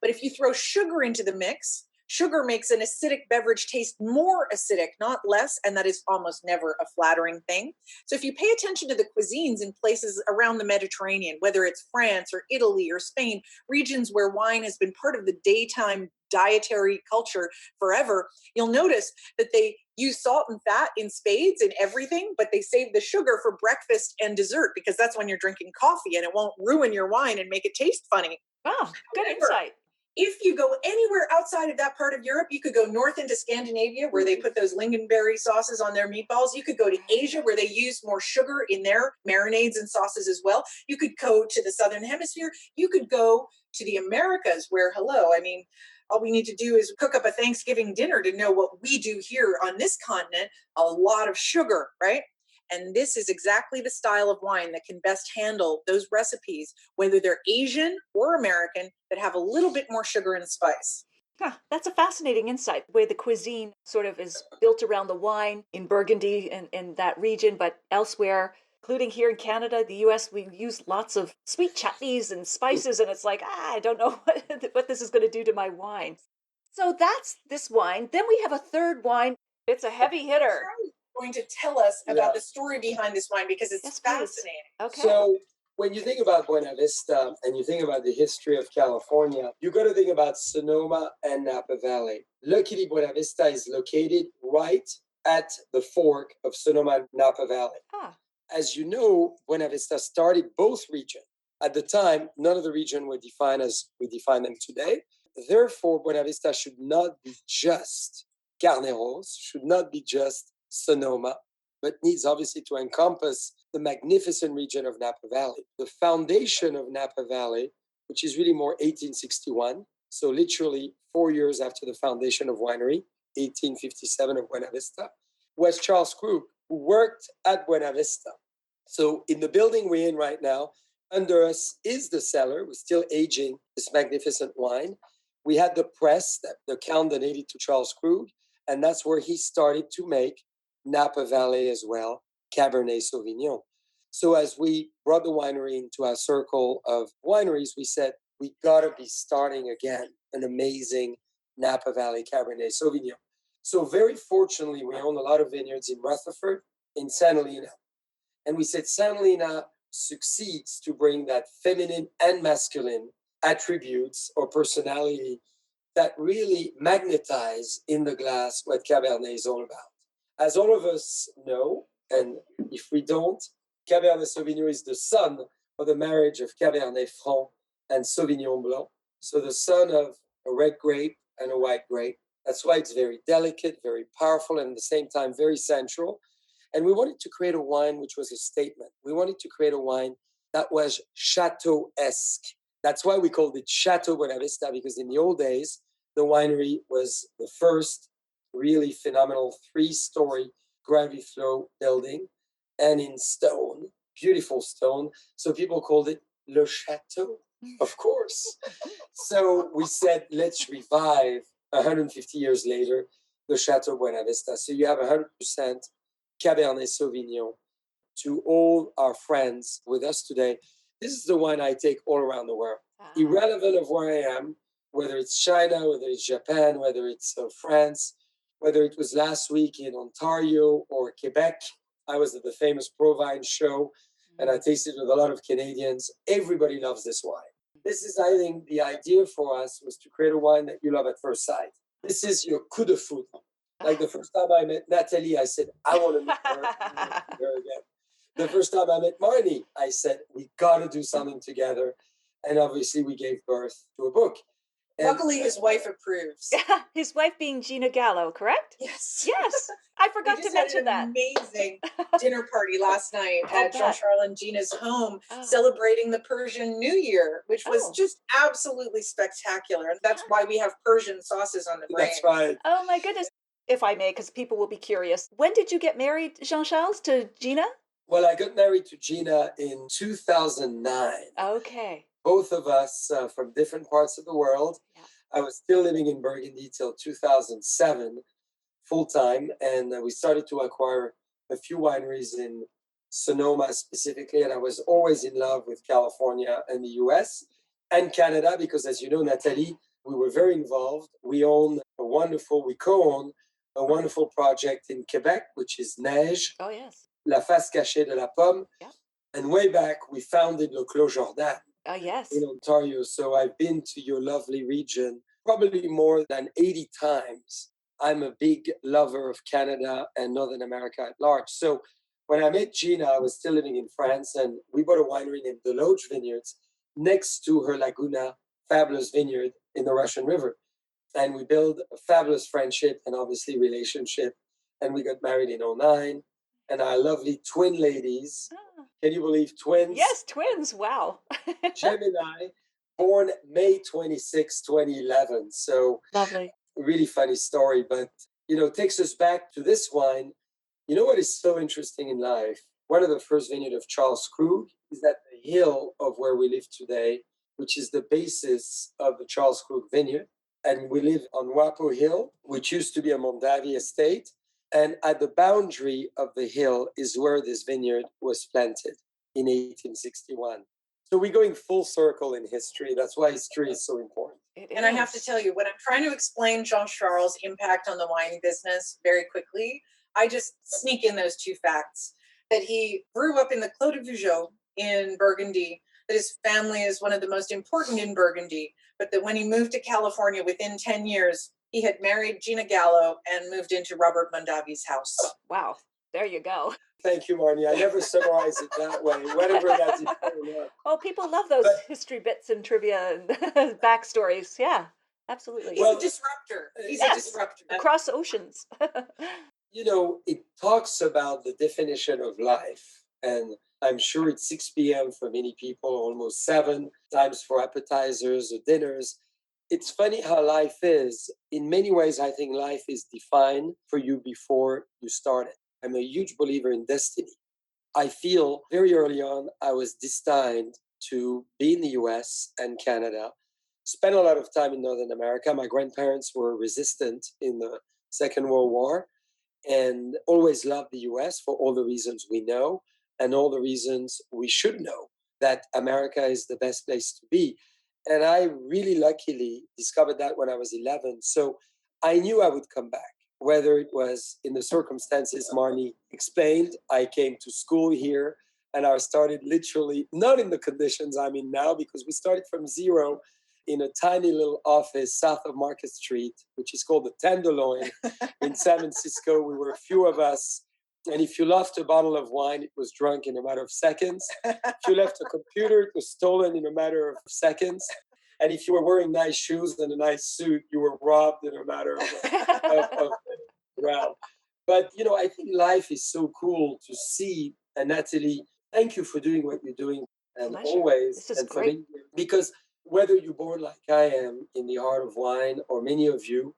B: But if you throw sugar into the mix, sugar makes an acidic beverage taste more acidic, not less, and that is almost never a flattering thing. So if you pay attention to the cuisines in places around the Mediterranean, whether it's France or Italy or Spain, regions where wine has been part of the daytime dietary culture forever, you'll notice that they use salt and fat in spades in everything, but they save the sugar for breakfast and dessert because that's when you're drinking coffee and it won't ruin your wine and make it taste funny.
A: Oh, good insight.
B: If you go anywhere outside of that part of Europe, you could go north into Scandinavia where they put those lingonberry sauces on their meatballs. You could go to Asia where they use more sugar in their marinades and sauces as well. You could go to the Southern Hemisphere. You could go to the Americas where, all we need to do is cook up a Thanksgiving dinner to know what we do here on this continent. A lot of sugar, right? And this is exactly the style of wine that can best handle those recipes, whether they're Asian or American, that have a little bit more sugar and spice.
A: That's a fascinating insight, the way the cuisine sort of is built around the wine in Burgundy and in that region, but elsewhere, including here in Canada, the US, we use lots of sweet chutneys and spices, and it's like, I don't know what this is going to do to my wine. So that's this wine. Then we have a third wine. It's a heavy hitter.
B: Going to tell us about the story behind this wine because it's fascinating.
A: Okay.
C: So when you think about Buena Vista and you think about the history of California, you got to think about Sonoma and Napa Valley. Luckily, Buena Vista is located right at the fork of Sonoma and Napa Valley. As you know, Buena Vista started both regions. At the time, none of the regions were defined as we define them today. Therefore, Buena Vista should not be just Carneros, should not be just Sonoma, but needs obviously to encompass the magnificent region of Napa Valley. The foundation of Napa Valley, which is really more 1861, so literally 4 years after the foundation of winery, 1857 of Buena Vista, was Charles Krug, who worked at Buena Vista. So in the building we're in right now, under us is the cellar. We're still aging this magnificent wine. We had the press that the Count donated to Charles Krug, and that's where he started to make Napa Valley as well, Cabernet Sauvignon. So as we brought the winery into our circle of wineries, we said, we got to be starting again an amazing Napa Valley Cabernet Sauvignon. So very fortunately, we own a lot of vineyards in Rutherford, in Santa Helena. And we said San Lena succeeds to bring that feminine and masculine attributes or personality that really magnetize in the glass what Cabernet is all about. As all of us know, and if we don't, Cabernet Sauvignon is the son of the marriage of Cabernet Franc and Sauvignon Blanc. So the son of a red grape and a white grape. That's why it's very delicate, very powerful, and at the same time very sensual. And we wanted to create a wine which was a statement. We wanted to create a wine that was chateau-esque. That's why we called it Chateau Buenavista, because in the old days, the winery was the first really phenomenal 3-story gravity flow building and in stone, beautiful stone. So people called it Le Chateau, of course. So we said, let's revive 150 years later, the Chateau Buenavista. So you have 100% Cabernet Sauvignon. To all our friends with us today, this is the wine I take all around the world. Irrelevant of where I am, whether it's China, whether it's Japan, whether it's France, whether it was last week in Ontario or Quebec. I was at the famous Provine show and I tasted with a lot of Canadians. Everybody loves this wine. This is, I think, the idea for us was to create a wine that you love at first sight. This is your coup de foudre. Like the first time I met Natalie, I said, I want to meet her again. The first time I met Marnie, I said, we got to do something together. And obviously we gave birth to a book. And
B: luckily, his wife approves.
A: His wife being Gina Gallo, correct?
B: Yes.
A: Yes. I forgot to mention that.
B: Amazing dinner party last night at Jean-Charles and Gina's home, celebrating the Persian New Year, which was just absolutely spectacular. And that's why we have Persian sauces on the brain.
C: That's right.
A: Oh my goodness. If I may, because people will be curious. When did you get married, Jean-Charles, to Gina?
C: Well, I got married to Gina in 2009.
A: Okay.
C: Both of us from different parts of the world. Yeah. I was still living in Burgundy till 2007, full time, and we started to acquire a few wineries in Sonoma specifically, and I was always in love with California and the US and Canada because, as you know, Nathalie, we were very involved. We co-own a wonderful project in Quebec, which is Neige.
A: Oh, yes.
C: La face cachée de la pomme.
A: Yeah.
C: And way back, we founded Le Clos Jordan.
A: Yes.
C: In Ontario. So I've been to your lovely region probably more than 80 times. I'm a big lover of Canada and Northern America at large. So when I met Gina, I was still living in France, and we bought a winery named Deloge Vineyards next to her Laguna, fabulous vineyard in the Russian River. And we built a fabulous friendship and obviously relationship. And we got married in 2009. And our lovely twin ladies, can you believe twins?
A: Yes, twins. Wow.
C: Gemini, born May 26, 2011. So
A: lovely.
C: Really funny story, but, takes us back to this wine. You know what is so interesting in life? One of the first vineyards of Charles Krug is at the hill of where we live today, which is the basis of the Charles Krug vineyard. And we live on Wapo Hill, which used to be a Mondavi estate. And at the boundary of the hill is where this vineyard was planted in 1861. So we're going full circle in history. That's why history is so important.
B: And I have to tell you, when I'm trying to explain Jean-Charles' impact on the wine business very quickly, I just sneak in those two facts. That he grew up in the Clos de Vougeraie in Burgundy, that his family is one of the most important in Burgundy, but that when he moved to California within 10 years, he had married Gina Gallo and moved into Robert Mondavi's house.
A: Wow. There you go.
C: Thank you, Marnie. I never summarize it that way, whatever that's important.
A: Oh, people love those history bits and trivia and backstories. Yeah, absolutely.
B: He's a disruptor. He's a disruptor.
A: Across oceans.
C: It talks about the definition of life. And I'm sure it's 6 p.m. for many people, almost 7 times for appetizers or dinners. It's funny how life is. In many ways, I think life is defined for you before you start it. I'm a huge believer in destiny. I feel very early on, I was destined to be in the US and Canada, spent a lot of time in Northern America. My grandparents were resistant in the Second World War and always loved the US for all the reasons we know and all the reasons we should know that America is the best place to be. And I really luckily discovered that when I was 11. So I knew I would come back. whether it was in the circumstances Marnie explained. I came to school here and I started literally not in the conditions I'm in now, because we started from zero in a tiny little office south of Market Street, which is called the Tenderloin in San Francisco. We were a few of us. And if you left a bottle of wine, it was drunk in a matter of seconds. If you left a computer, it was stolen in a matter of seconds. And if you were wearing nice shoes and a nice suit, you were robbed in a matter of round. But, I think life is so cool to see. And Natalie, thank you for doing what you're doing. And
A: Pleasure.
C: always,
A: This is
C: and
A: great.
C: for me, because whether you're born like I am in the heart of wine, or many of you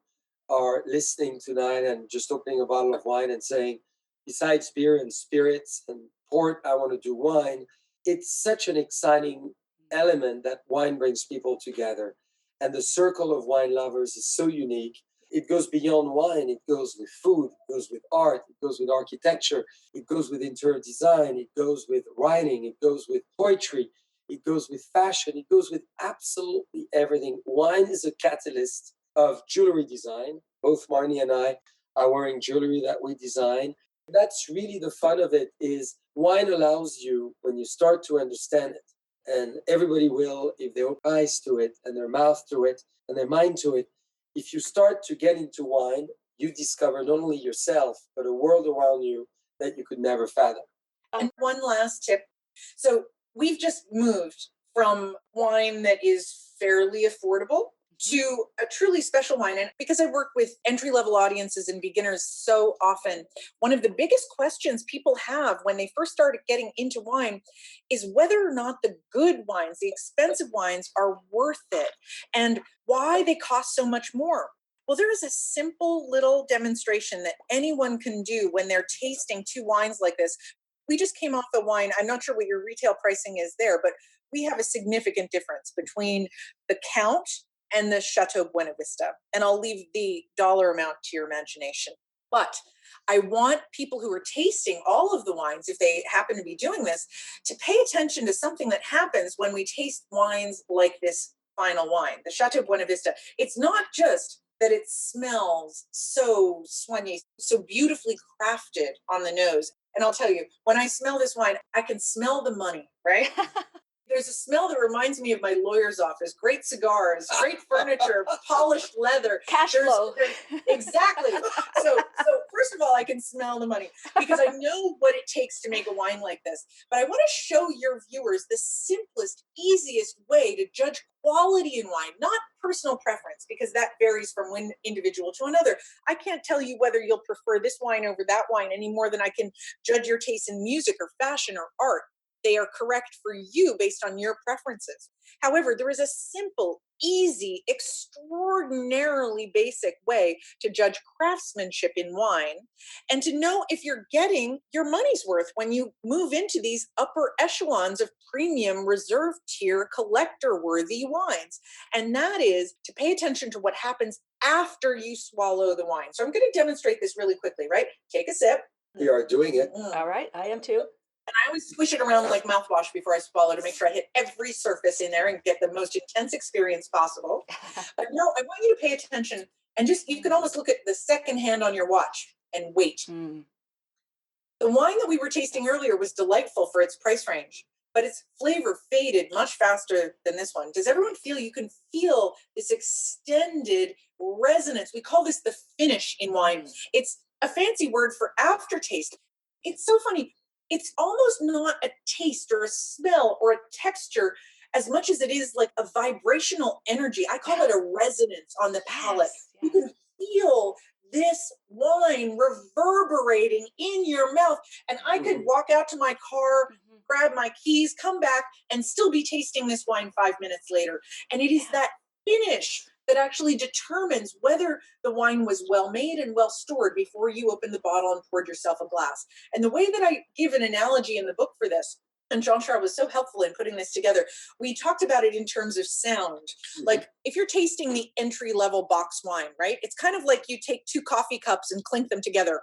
C: are listening tonight and just opening a bottle of wine and saying, besides beer and spirits and port, I want to do wine. It's such an exciting element that wine brings people together. And the circle of wine lovers is so unique. It goes beyond wine. It goes with food. It goes with art. It goes with architecture. It goes with interior design. It goes with writing. It goes with poetry. It goes with fashion. It goes with absolutely everything. Wine is a catalyst of jewelry design. Both Marnie and I are wearing jewelry that we design. That's really the fun of it, is wine allows you, when you start to understand it, and everybody will if they open eyes to it and their mouth to it and their mind to it. If you start to get into wine, you discover not only yourself, but a world around you that you could never fathom.
B: And one last tip. So we've just moved from wine that is fairly affordable to a truly special wine. And because I work with entry-level audiences and beginners so often, one of the biggest questions people have when they first start getting into wine is whether or not the good wines, the expensive wines, are worth it and why they cost so much more. Well, there is a simple little demonstration that anyone can do when they're tasting two wines like this. We just came off a wine. I'm not sure what your retail pricing is there, but we have a significant difference between the Count and the Chateau Buena Vista. And I'll leave the dollar amount to your imagination. But I want people who are tasting all of the wines, if they happen to be doing this, to pay attention to something that happens when we taste wines like this final wine, the Chateau Buena Vista. It's not just that it smells so soigné, so beautifully crafted on the nose. And I'll tell you, when I smell this wine, I can smell the money, right? There's a smell that reminds me of my lawyer's office. Great cigars, great furniture, polished leather.
A: Cash flow.
B: Exactly. So first of all, I can smell the money because I know what it takes to make a wine like this. But I want to show your viewers the simplest, easiest way to judge quality in wine, not personal preference, because that varies from one individual to another. I can't tell you whether you'll prefer this wine over that wine any more than I can judge your taste in music or fashion or art. They are correct for you based on your preferences. However, there is a simple, easy, extraordinarily basic way to judge craftsmanship in wine and to know if you're getting your money's worth when you move into these upper echelons of premium reserve tier collector-worthy wines. And that is to pay attention to what happens after you swallow the wine. So I'm going to demonstrate this really quickly, right? Take a sip.
C: We are doing it.
A: All right, I am too.
B: And I always swish it around like mouthwash before I swallow to make sure I hit every surface in there and get the most intense experience possible. But no, I want you to pay attention and just, you can almost look at the second hand on your watch and wait. The wine that we were tasting earlier was delightful for its price range, but its flavor faded much faster than this one. Does everyone feel, you can feel this extended resonance? We call this the finish in wine. It's a fancy word for aftertaste. It's so funny. It's almost not a taste or a smell or a texture as much as it is like a vibrational energy. I call it a resonance on the palate.
A: Yes.
B: You can feel this wine reverberating in your mouth. And I could walk out to my car, grab my keys, come back, and still be tasting this wine 5 minutes later. And it is that finish that actually determines whether the wine was well made and well stored before you opened the bottle and poured yourself a glass. And the way that I give an analogy in the book for this, and Jean-Charles was so helpful in putting this together, we talked about it in terms of sound. Like if you're tasting the entry-level box wine, right? It's kind of like you take two coffee cups and clink them together.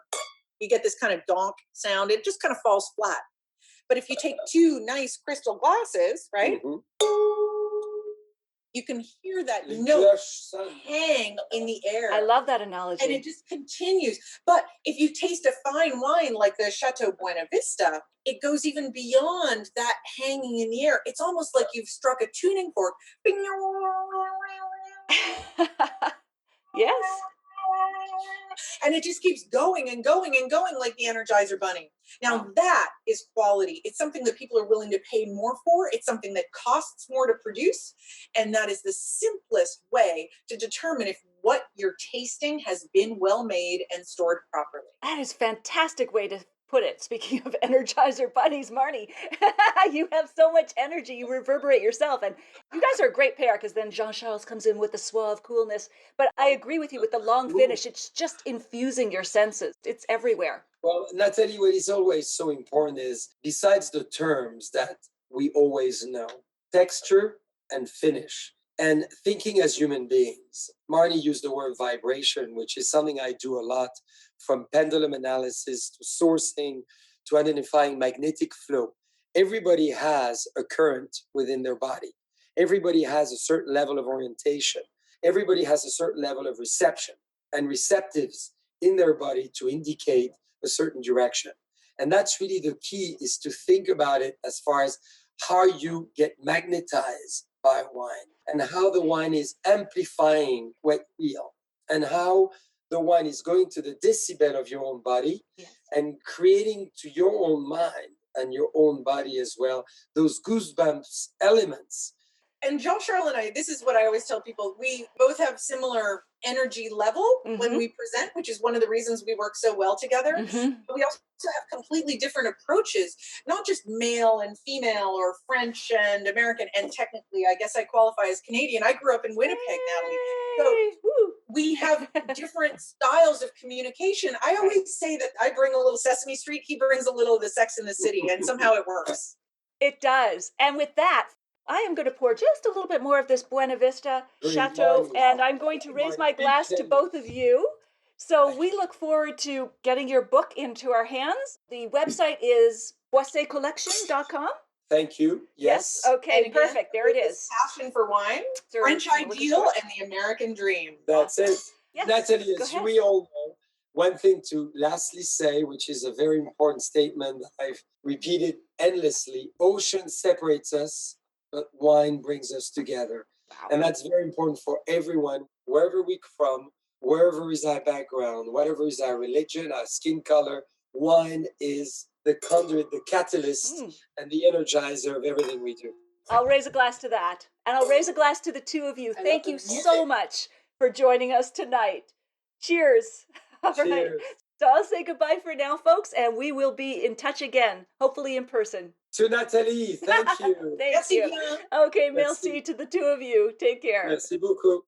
B: You get this kind of donk sound. It just kind of falls flat. But if you take two nice crystal glasses, right? You can hear that
C: Le
B: note
C: cloche sonne.
B: hang in the air.
A: I love that analogy.
B: And it just continues. But if you taste a fine wine like the Chateau Buena Vista, it goes even beyond that hanging in the air. It's almost like you've struck a tuning fork.
A: Yes.
B: And it just keeps going and going and going like the Energizer Bunny. Now that is quality. It's something that people are willing to pay more for. It's something that costs more to produce. And that is the simplest way to determine if what you're tasting has been well made and stored properly.
A: That is a fantastic way to put it. Speaking of Energizer bunnies, Marnie, you have so much energy, you reverberate yourself. And you guys are a great pair because then Jean-Charles comes in with the suave coolness. But I agree with you with the long finish. It's just infusing your senses. It's everywhere.
C: Well, Natalie, what is always so important is, besides the terms that we always know, texture and finish, and thinking as human beings. Marnie used the word vibration, which is something I do a lot, from pendulum analysis to sourcing to identifying magnetic flow. Everybody has a current within their body. Everybody has a certain level of orientation. Everybody has a certain level of reception and receptives in their body to indicate a certain direction. And that's really the key, is to think about it as far as how you get magnetized by wine and how the wine is amplifying what you feel and how the wine is going to the decibel of your own body and creating to your own mind and your own body as well, those goosebumps elements.
B: And Jean-Charles and I, this is what I always tell people, we both have similar energy level when we present, which is one of the reasons we work so well together. But we also have completely different approaches, not just male and female or French and American. And technically, I guess I qualify as Canadian. I grew up in Winnipeg, Natalie. So we have different styles of communication. I always say that I bring a little Sesame Street, he brings a little of the Sex in the City, and somehow it works.
A: It does. And with that, I am going to pour just a little bit more of this Buena Vista Chateau, and I'm going to raise my glass to both of you. So we look forward to getting your book into our hands. The website is boissetcollection.com.
C: Thank you. Yes.
A: Okay,
B: And again,
A: perfect. There it is.
B: Passion for wine, French ideal, and the American dream.
C: That's it.
A: Yes.
C: Natalie,
A: Go
C: as
A: ahead.
C: we all know, one thing to lastly say, which is a very important statement that I've repeated endlessly: ocean separates us, but wine brings us together.
A: Wow.
C: And that's very important for everyone, wherever we're from, wherever is our background, whatever is our religion, our skin color. Wine is the conduit, the catalyst, and the energizer of everything we do.
A: I'll raise a glass to that. And I'll raise a glass to the two of you. Thank you so much for joining us tonight. Cheers. All right.
C: Cheers.
A: So I'll say goodbye for now, folks, and we will be in touch again, hopefully in person.
C: To Natalie, thank you.
A: Thank you. Okay, merci to the two of you. Take care.
C: Merci beaucoup.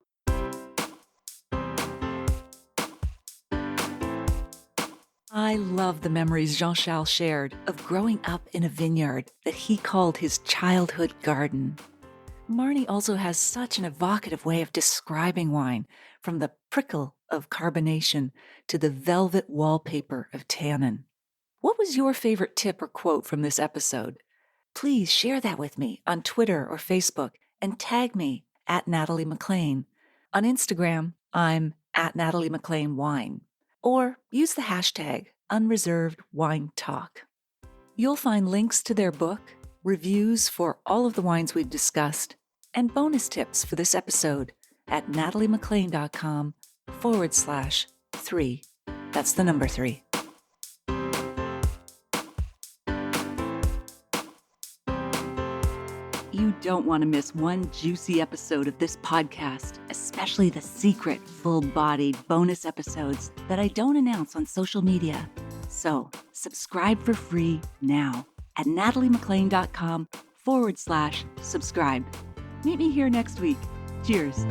D: I love the memories Jean-Charles shared of growing up in a vineyard that he called his childhood garden. Marnie also has such an evocative way of describing wine, from the prickle of carbonation to the velvet wallpaper of tannin. What was your favorite tip or quote from this episode? Please share that with me on Twitter or Facebook and tag me at Natalie McLean. On Instagram, I'm at Natalie McLean Wine. Or use the hashtag #UnreservedWineTalk. You'll find links to their book, reviews for all of the wines we've discussed, and bonus tips for this episode at nataliemclean.com/3. That's the number 3. You don't want to miss one juicy episode of this podcast, especially the secret, full-bodied bonus episodes that I don't announce on social media. So subscribe for free now at nataliemclean.com/subscribe. Meet me here next week. Cheers.